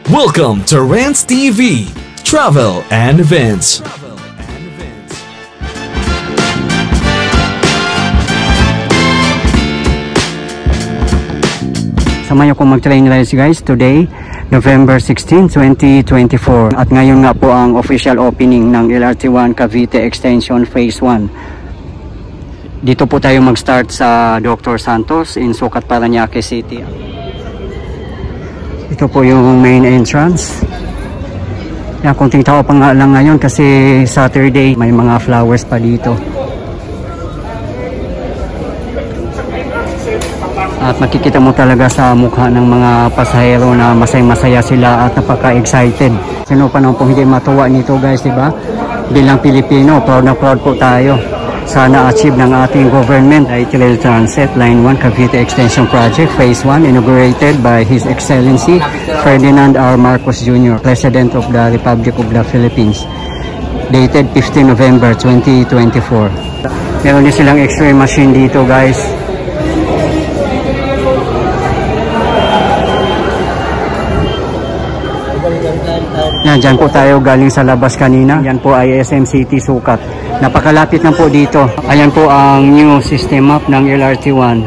Welcome to Rants TV, Travel and Events. Samahan niyo kong mag-train rides guys today, November 16, 2024. At ngayon nga po ang official opening ng LRT1 Cavite Extension Phase 1. Dito po tayo mag-start sa Dr. Santos in Sucat, Parañaque City. Ito po yung main entrance. Yan, kunting tao pa nga lang ngayon kasi Saturday, may mga flowers pa dito. At makikita mo talaga sa mukha ng mga pasahero na masaya sila at napaka-excited. Sino pa naman po hindi matuwa nito guys, diba? Bilang Pilipino, proud na proud po tayo. Sana achieve ng ating government ay Rail Transit Line 1 Cavite Extension Project Phase 1 inaugurated by His Excellency Ferdinand R. Marcos Jr., President of the Republic of the Philippines. Dated 15 November 2024. Meron din silang X-ray machine dito guys. Yan, dyan po tayo galing sa labas kanina. Yan po ay SM City Sucat. Napakalapit na po dito. Ayan po ang new system map ng LRT1.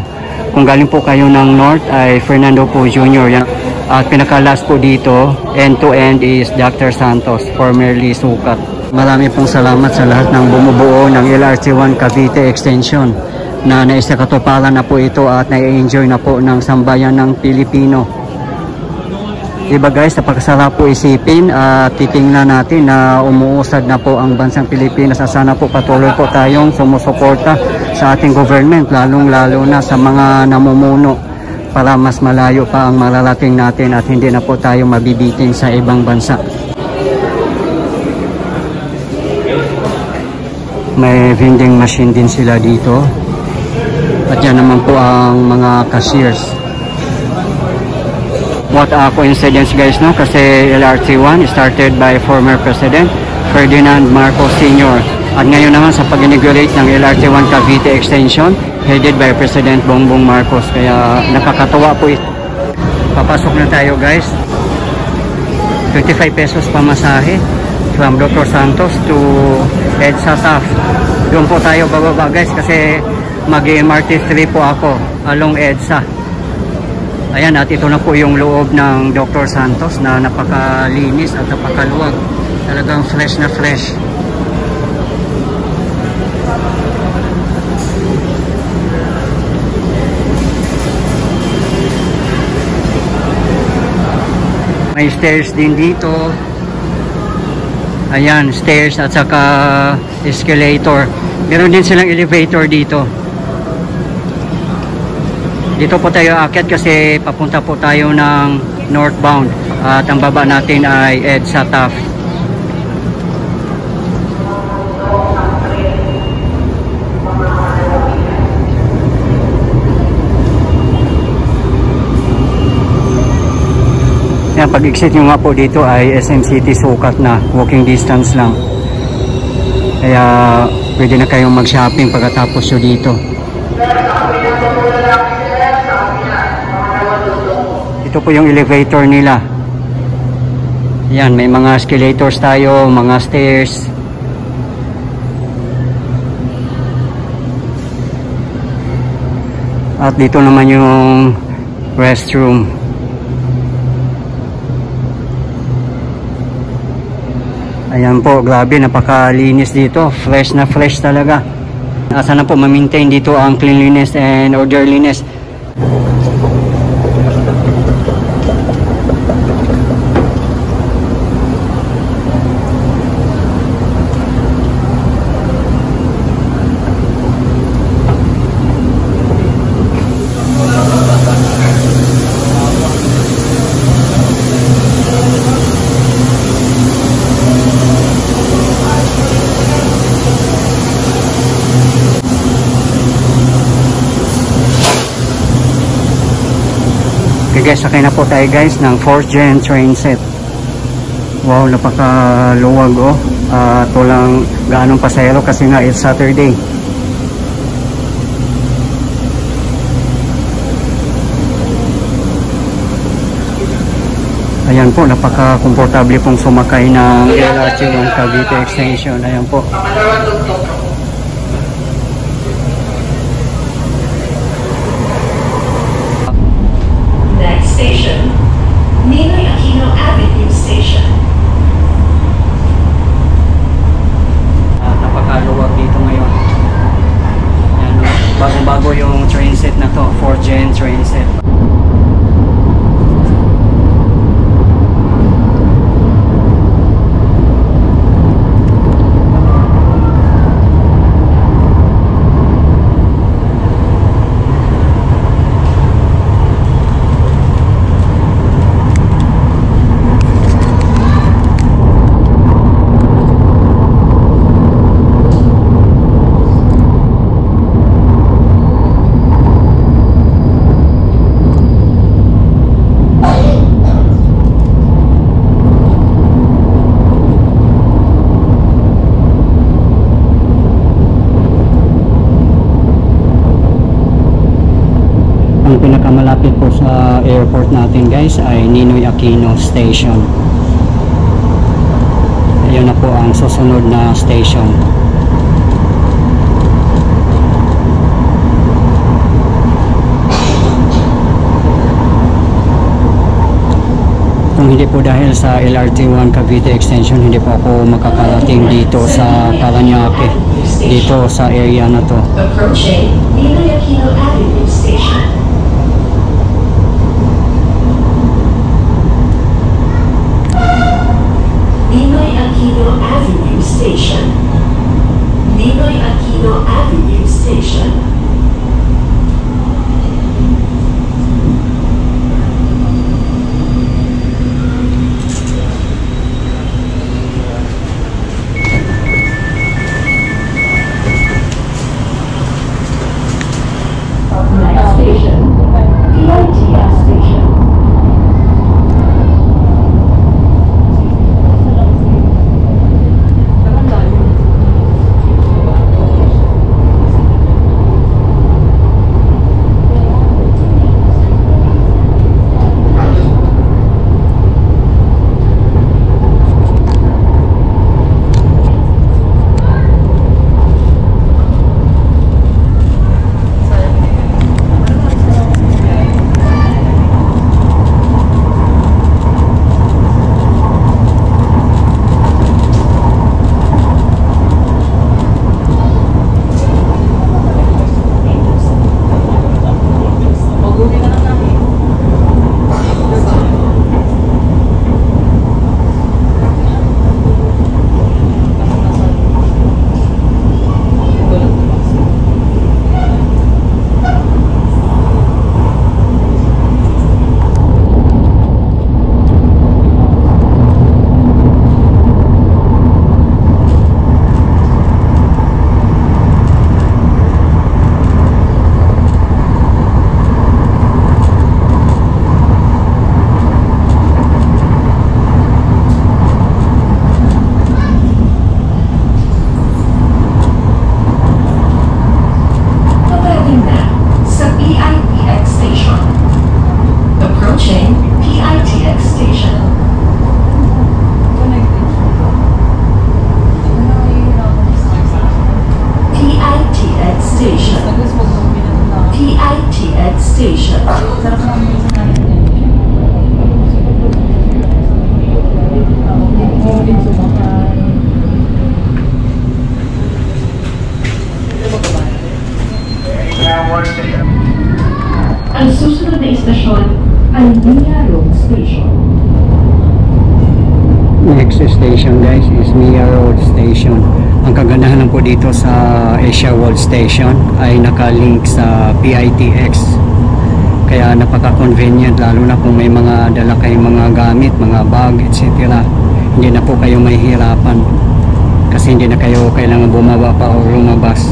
Kung galing po kayo ng North ay Fernando Po Jr. Yan. At pinakalas po dito, end to end is Dr. Santos, formerly Sucat. Marami pong salamat sa lahat ng bumubuo ng LRT1 Cavite Extension na naisakatuparan na po ito at na-enjoy na po ng sambayan ng Pilipino. Diba guys, napakasarap po isipin at titingnan natin na umuusad na po ang bansang Pilipinas. Sana po patuloy po tayong sumusuporta sa ating government, lalong-lalo na sa mga namumuno para mas malayo pa ang mararating natin at hindi na po tayo mabibitin sa ibang bansa. May vending machine din sila dito. At yan naman po ang mga cashiers. What a coincidence guys, no? Kasi LRT1 started by former President Ferdinand Marcos Sr. At ngayon naman sa pag-inaugurate ng LRT1 Cavite Extension headed by President Bongbong Marcos. Kaya nakakatuwa po ito. Papasok na tayo guys. 25 pesos pamasahe from Dr. Santos to EDSA TAF. Doon po tayo bababa guys kasi mag-MRT 3 po ako along EDSA. Ayan, at ito na po yung loob ng Dr. Santos na napakalinis at napakaluwag. Talagang fresh na fresh. May stairs din dito. Ayan, stairs at saka escalator. Meron din silang elevator dito. Dito po tayo aakyat kasi papunta po tayo ng northbound at ang baba natin ay EDSA TAF. Yan, pag-exit nyo nga po dito ay SM City Sucat na, walking distance lang. Kaya pwede na kayong mag-shopping pagkatapos nyo dito. Ito po yung elevator nila. Yan, may mga escalators tayo, mga stairs. At dito naman yung restroom. Ayan po, grabe, napakalinis dito. Fresh na fresh talaga. Sana po ma-maintain dito ang cleanliness and orderliness. Okay guys, sakay na po tayo guys ng 4th gen train set. Wow, napakaluwag oh. Walang gaanong pasahero kasi nga it's Saturday. Ayan po, napaka-komportable pong sumakay ng LRT1 Cavite Extension. Ayan po. Next station, Ninoy Aquino Avenue Station. Napakaluwag dito ngayon. Ayan, bago-bago yung train set na to, 4th gen train set. Ang pinakamalapit po sa airport natin guys ay Ninoy Aquino Station. Ayun na po ang susunod na station. Kung hindi po dahil sa LRT1 Cavite Extension, hindi po ako makakarating dito sa Parañaque, dito sa area na to. Approaching Ninoy Aquino Avenue Station. Ninoy Aquino Avenue Station. Ninoy Aquino Avenue Station. Next station, PITS Station. Station. Ang susunod na istasyon ay Mia Road Station. Next station guys is Mia Road Station. Ang kagandahan lang po dito sa Asia World Station ay nakalink sa PITX. Kaya napaka-convenient lalo na kung may mga dala kayong mga gamit, mga bag, etc. Hindi na po kayo mahihirapan kasi hindi na kayo kailangan bumaba pa o lumabas.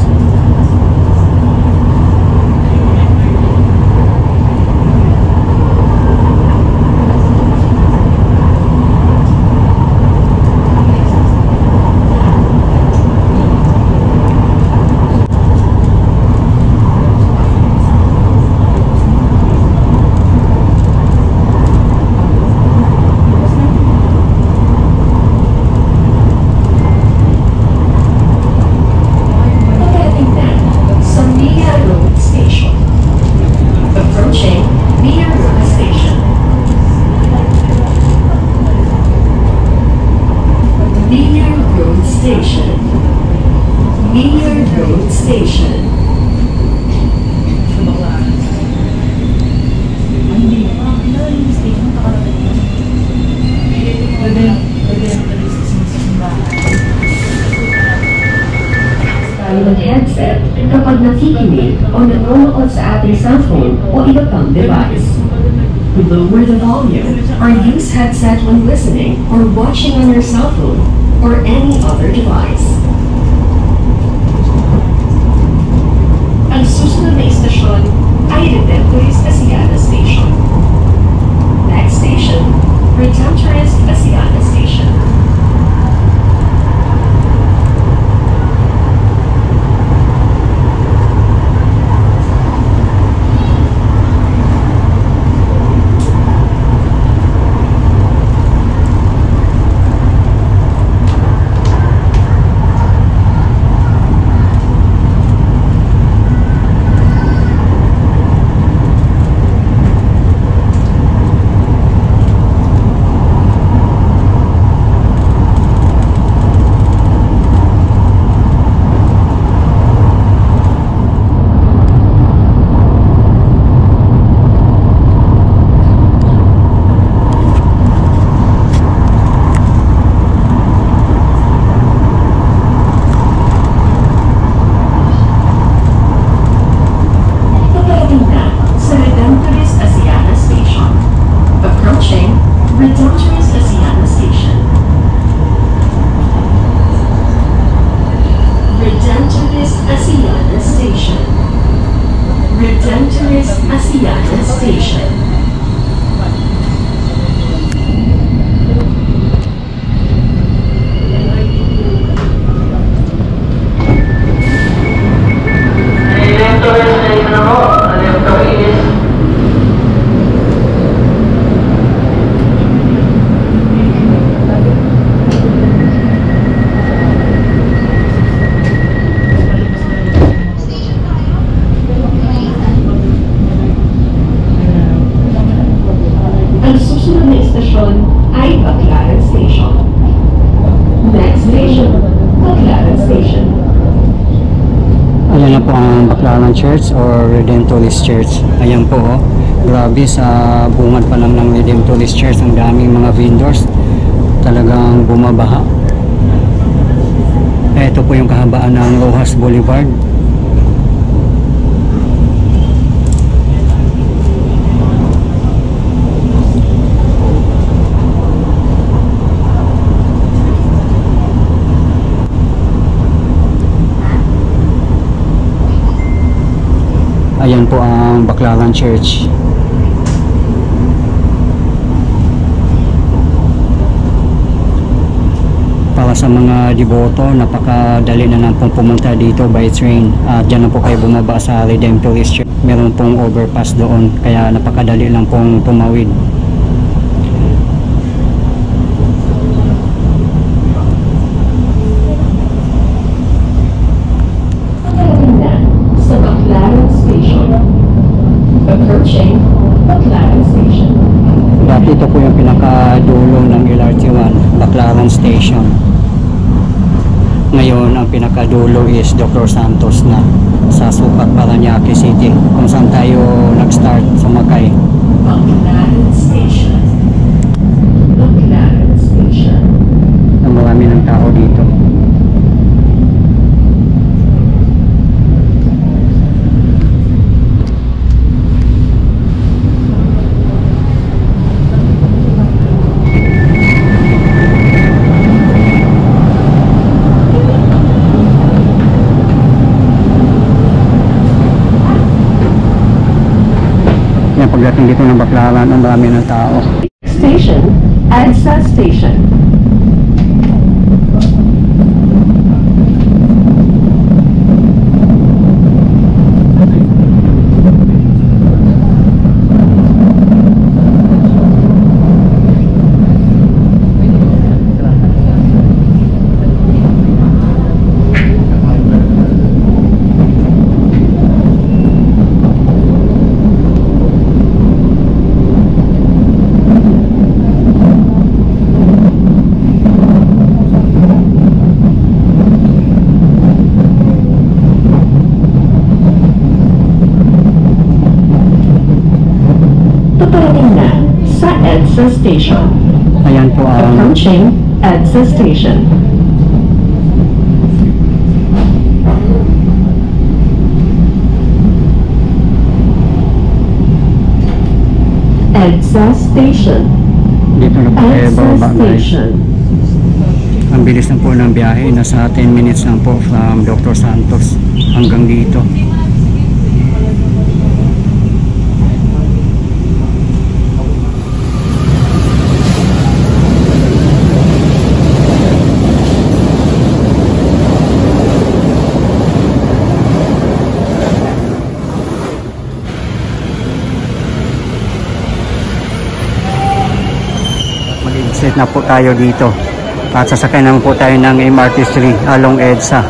Station. Weir Road Station. Silent headset kapag nakikinig o nanonood sa ating cellphone o iba pang device. Lower the volume or use headset when listening or watching on your cell phone or any other device. Ang susunod na istasyon ay Redemptorist Asiana Station. Next station, Redemptorist Asiana Station. Redemptorist Asiana Station. Redemptorist Asiana Station. Redemptorist Asiana Station. Ang susunod na istasyon ay Baclaran Station. Next station, Baclaran Station. Ayan na po ang Baclaran Church or Redemptorist Church. Ayan po, oh. Grabe, sa bungad pa lang ng Redemptorist Church, ang daming mga vendors. Talagang bumabaha. Ito po yung kahabaan ng Rojas Boulevard. Ayan po ang Baclaran Church. Para sa mga deboto, napakadali na lang pong pumunta dito by train. At dyan na po kayo bumaba sa Redemptorist Church. Meron pong overpass doon, kaya napakadali lang pong tumawid. Sa Baclaran Station. Approaching Baclaran Station. Dati ito po yung pinakadulo ng LRT1, Baclaran Station. Ngayon, ang pinakadulo is Dr. Santos na sa Sukat, Parañaque City, kung saan tayo nag-start sumakay. Baclaran Station. Baclaran Station. Marami ng tao dito. Pagdating dito ng Baclaran, ang marami ng tao. Station, EDSA Station. EDSA Station. Ayan po ang Approaching EDSA Station. EDSA Station. dito na po tayo EDSA bababa guys. Station. Ang bilis na po ng biyahe, nasa 10 minutes lang po from Dr. Santos hanggang dito. Mag-exit na po tayo dito. At sasakay naman po tayo ng MRT3 along EDSA.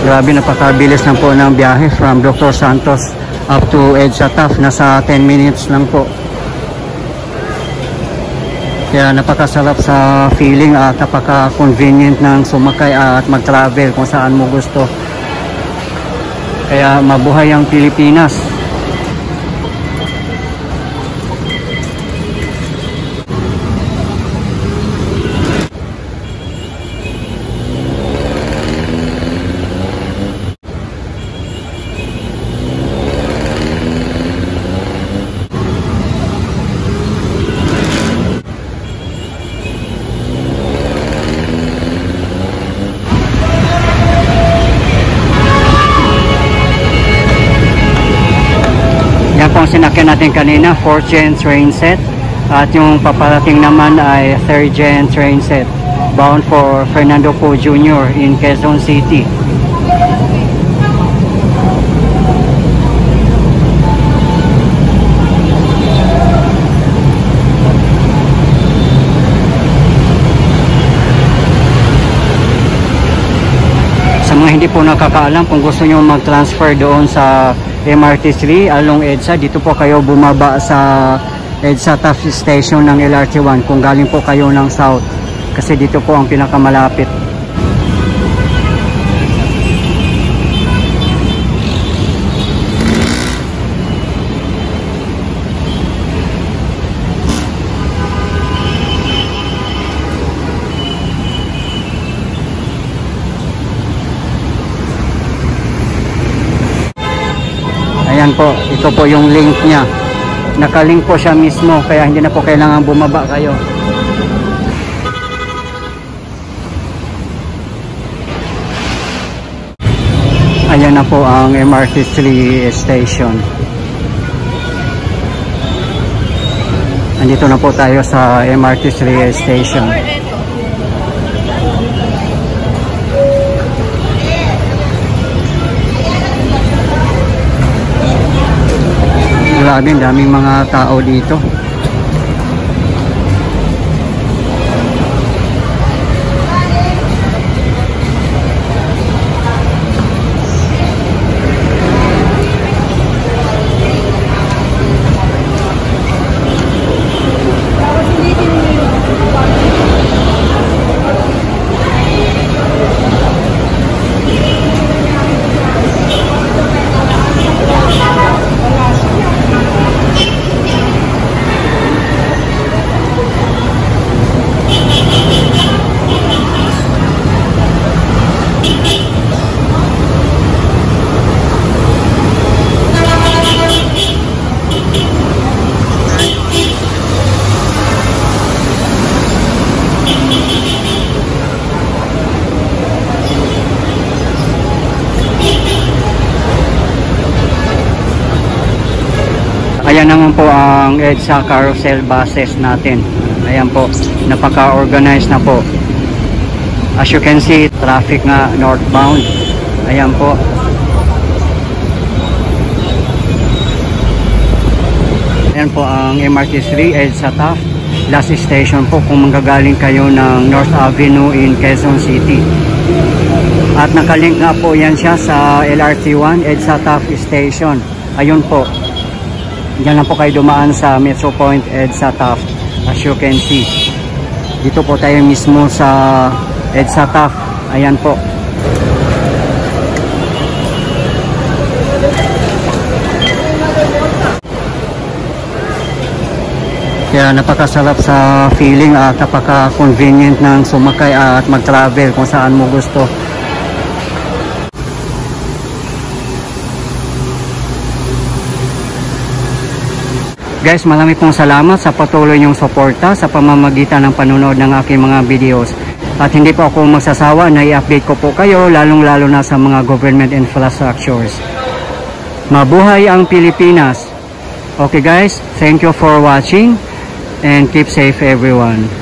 Grabe, napakabilis lang po ng biyahe from Dr. Santos up to EDSA TAF. Nasa 10 minutes lang po. Kaya napakasarap sa feeling at napaka-convenient ng sumakay at mag-travel kung saan mo gusto. Kaya mabuhay ang Pilipinas. Yan po ang sinakyan natin kanina, 4th gen train set. At yung paparating naman ay 3rd gen train set. Bound for Fernando Poe Jr. in Quezon City. Sa mga hindi po nakakaalam, kung gusto nyo mag-transfer doon sa MRT3 along EDSA, dito po kayo bumaba sa EDSA TAF Station ng LRT1 kung galing po kayo ng South, kasi dito po ang pinakamalapit. Ayan po, ito po yung link niya. Nakalink po siya mismo, kaya hindi na po kailangan bumaba kayo. Ayan na po ang MRT3 station. Andito na po tayo sa MRT3 station. Grabe, daming mga tao dito. Ayan naman po ang EDSA carousel buses natin. Ayan po, napaka-organized na po. As you can see, traffic nga northbound. Ayan po. Ayan po ang MRT3 EDSA TAF. Last station po kung manggagaling kayo ng North Avenue in Quezon City. At nakalink nga po yan siya sa LRT1 EDSA TAF station. Ayun po. Diyan lang po kayo dumaan sa Metro Point EDSA TAF, as you can see. Dito po tayo mismo sa EDSA TAF Ayan po. Kaya napakasarap sa feeling at napaka-convenient ng sumakay at mag-travel kung saan mo gusto. Guys, marami pong salamat sa patuloy niyong suporta sa pamamagitan ng panonood ng aking mga videos. At hindi po ako magsasawa na i-update ko po kayo, lalong-lalo na sa mga government infrastructures. Mabuhay ang Pilipinas! Okay guys, thank you for watching and keep safe everyone.